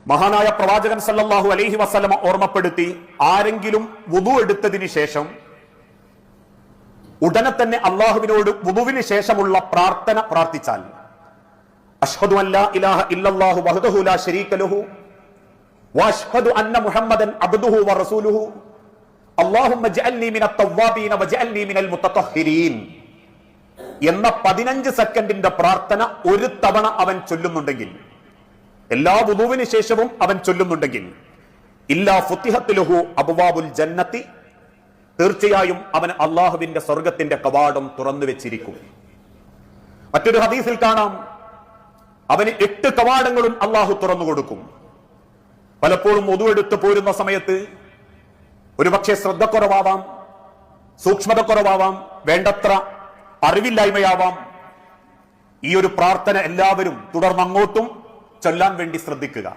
മഹാനായ പ്രവാചകൻ സല്ലല്ലാഹു അലൈഹി വസല്ലമ ഓർമ്മപ്പെടുത്തി, ആരെങ്കിലും വുദു എടുത്തതിന് ശേഷം ഉടനെ തന്നെ അള്ളാഹുവിനോട് വുദുവിന് ശേഷമുള്ള പ്രാർത്ഥന പ്രാർത്ഥിച്ചാൽ, അഷ്ഹദു അല്ലാ ഇലാഹ ഇല്ലല്ലാഹു വഹ്ദഹു ലാ ശരീക ലഹു വഅഷ്ഹദു അന്ന മുഹമ്മദൻ അബ്ദുഹു വറസൂലുഹു അല്ലാഹുമ്മ ജഅൽനി മിനത് തവ്വാബീന വജഅൽനി മിനൽ മുതതഹ്ഹിരീൻ എന്ന 15 സെക്കൻഡിന്റെ പ്രാർത്ഥന ഒരു തവണ അവൻ ചൊല്ലുന്നുണ്ടെങ്കിൽ, എല്ലാ വുദുവിന് ശേഷവും അവൻ ചൊല്ലുന്നുണ്ടെങ്കിൽ, ഇല്ലാ ഫുത്തിഹത്ത് ലഹു അബ്വാബുൽ ജന്നത്തി, തീർച്ചയായും അവൻ അള്ളാഹുവിന്റെ സ്വർഗത്തിന്റെ കവാടം തുറന്നു വെച്ചിരിക്കും. മറ്റൊരു ഹദീസിൽ കാണാം, അവന് 8 കവാടങ്ങളും അള്ളാഹു തുറന്നു കൊടുക്കും. പലപ്പോഴും വുദു എടുത്ത് പോരുന്ന സമയത്ത് ഒരുപക്ഷെ ശ്രദ്ധക്കുറവാവാം, സൂക്ഷ്മതക്കുറവാവാം, വേണ്ടത്ര അറിവില്ലായ്മയാവാം. ഈ ഒരു പ്രാർത്ഥന എല്ലാവരും തുടർന്നങ്ങോട്ടും ചൊല്ലാൻ വേണ്ടി ശ്രദ്ധിക്കുക.